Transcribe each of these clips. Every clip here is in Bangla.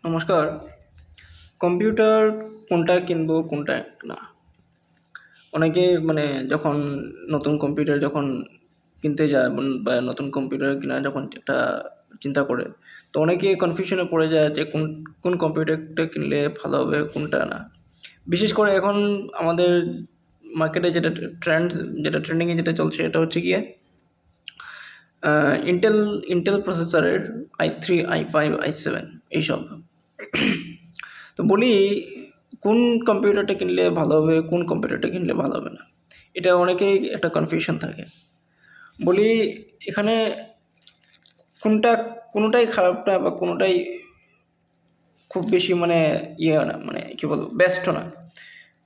নমস্কার। কম্পিউটার কোনটা কিনবো কোনটা না, অনেকে যখন নতুন কম্পিউটার যখন কিনতে যায় বা নতুন কম্পিউটার কেনা যখন একটা চিন্তা করে, তো অনেকে কনফিউশনে পড়ে যায় যে কোন কোন কম্পিউটারটা কিনলে ভালো হবে কোনটা না। বিশেষ করে এখন আমাদের মার্কেটে যেটা ট্রেন্ডিংয়ে যেটা চলছে এটা হচ্ছে গিয়ে ইন্টেল ইন্টেল প্রসেসরের i3 i5 i7 এইসব। তো বলি কোন কম্পিউটারটা কিনলে ভালো হবে কোন কম্পিউটারটা কিনলে ভালো হবে না, এটা অনেকেই একটা কনফিউশন থাকে। বলি এখানে কোনটা কোনোটাই খারাপ না বা কোনোটাই খুব বেশি ইয়ে না, কী বলবো, বেস্টও না।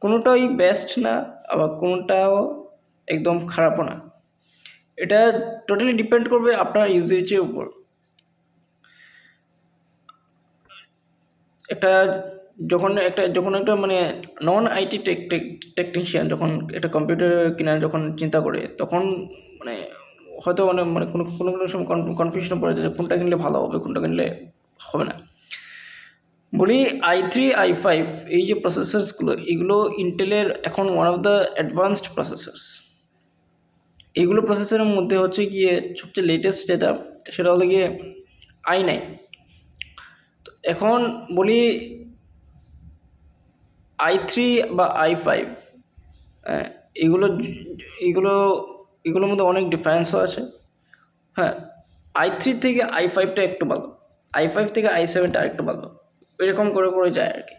কোনোটাই বেস্ট না, আবার কোনোটাও একদম খারাপও না। এটা টোটালি ডিপেন্ড করবে আপনার ইউজেজের উপর। একটা যখন একটা নন আইটি টেকনিশিয়ান যখন একটা কম্পিউটার কেনার যখন চিন্তা করে, তখন মানে হয়তো কোনো কোনো কোনো সময় কনফিউশন পড়ে যায় যে কোনটা কিনলে ভালো হবে কোনটা কিনলে হবে না। বলি i3 i5 এই যে প্রসেসরসগুলো, এগুলো ইন্টেলের এখন one of the advanced processors. এইগুলো প্রসেসরের মধ্যে হচ্ছে গিয়ে সবচেয়ে লেটেস্ট যেটা, সেটা হলো গিয়ে i9। তো এখন বলি i3 বা i5, এগুলো এগুলো এগুলোর মধ্যে অনেক ডিফারেন্সও আছে। হ্যাঁ, i3 থেকে i5টা একটু ভালো, i5 থেকে i7টা আরেকটু ভালো, এরকম করে করে যায় আর কি।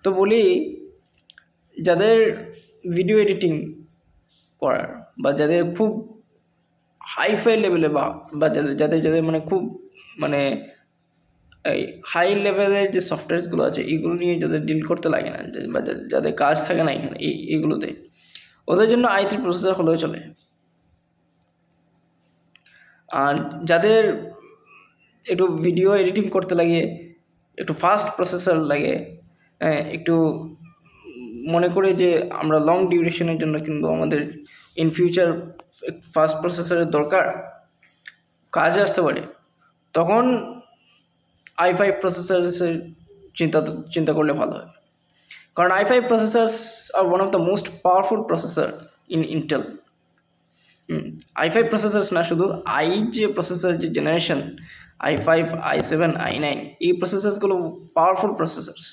তো বলি যাদের ভিডিও এডিটিং করার বা যাদের খুব হাইফাই লেভেলে বা যাদের যাদের যাদের খুব মানে এই হাই লেভেলের যে সফটওয়্যারসগুলো আছে এগুলো নিয়ে যাদের ডিল করতে লাগে না, বা যাদের কাজ থাকে না এখানে এইগুলোতে, ওদের জন্য i3 প্রসেসর হলেও চলে। আর যাদের একটু ভিডিও এডিটিং করতে লাগে, একটু ফাস্ট প্রসেসর লাগে, একটু মনে করে যে আমরা লং ডিউরেশনের জন্য কিনবো, আমাদের ইন ফিউচার ফাস্ট প্রসেসরের দরকার, কাজে আসতে পারে, তখন i5 প্রসেসরের চিন্তা করলে ভালো হয়। কারণ i5 প্রসেসর্স আর one of the most powerful processor in Intel. i5 processors না, শুধু যে প্রসেসর যে জেনারেশন i5 i7 i9, এই প্রসেসরসগুলো পাওয়ারফুল প্রসেসর্স।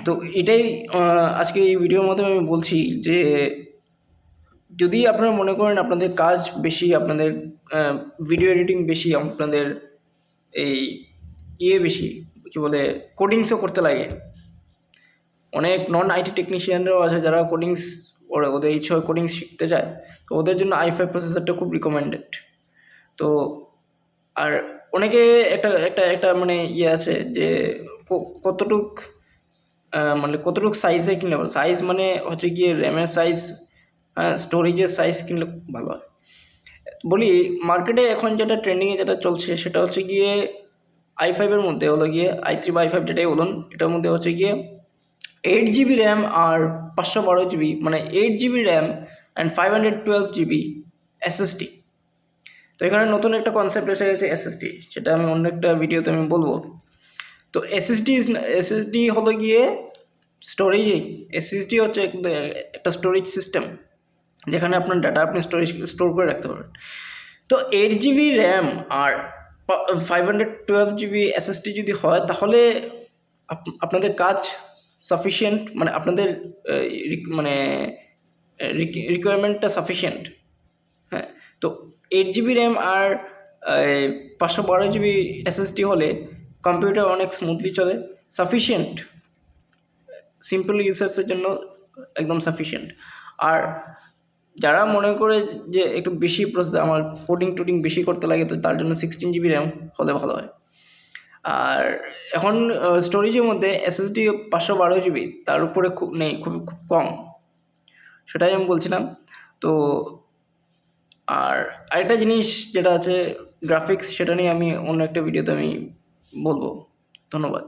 তো এটাই আজকে এই ভিডিওর মাধ্যমে আমি বলছি যে যদি আপনারা মনে করেন আপনাদের কাজ বেশি, আপনাদের ভিডিও এডিটিং বেশি, আপনাদের এই বেশি কী বলে কোডিংসও করতে লাগে, অনেক নন আইটি টেকনিশিয়ানরাও আছে যারা ওদের ইচ্ছে হয় কোডিংস শিখতে চায়, তো ওদের জন্য i5 প্রসেসরটা খুব রিকমেন্ডেড। তো আর অনেকে একটা একটা একটা আছে যে কতটুক সাইজে কিনলে ভালো, সাইজ হচ্ছে গিয়ে র্যামের সাইজ, স্টোরেজের সাইজ কিনলে ভালো হয়। বলি মার্কেটে এখন যেটা ট্রেন্ডিংয়ে যেটা চলছে সেটা হচ্ছে গিয়ে i5-এর মধ্যে হলো গিয়ে i3 বা i5 যেটাই বলুন, এটার মধ্যে হচ্ছে গিয়ে 8 GB র্যাম আর 512 GB, 8 GB RAM and 512 GB SSD। তো এখানে নতুন একটা কনসেপ্ট এসে গেছে SSD, সেটা আমি অন্য একটা ভিডিওতে আমি বলবো। তো SSD হলো গিয়ে স্টোরেজেই, SSD হচ্ছে একটা স্টোরেজ সিস্টেম যেখানে আপনার ডাটা আপনি স্টোর করে রাখতে পারবেন। তো 8 GB র্যাম আর 512 GB SSD যদি হয়, তাহলে আপনাদের কাজ সাফিসিয়েন্ট, আপনাদের রিকোয়ারমেন্টটা সাফিসিয়েন্ট। হ্যাঁ, তো 8 GB র্যাম আর 512 GB SSD হলে কম্পিউটার অনেক স্মুথলি চলে, সাফিসিয়েন্ট, সিম্পল ইউজার্সের জন্য একদম সাফিসিয়েন্ট। আর যারা মনে করে যে একটু বেশি প্রসেস, আমার কোডিং বেশি করতে লাগে, তো তার জন্য 16 GB র্যাম হলে ভালো হয়। আর এখন স্টোরেজের মধ্যে SSD 512 GB, তার উপরে খুব নেই, খুব কম, সেটাই আমি বলছিলাম। তো আর আরেকটা জিনিস যেটা আছে গ্রাফিক্স, সেটা নিয়ে আমি অন্য একটা ভিডিওতে আমি বলবো। ধন্যবাদ।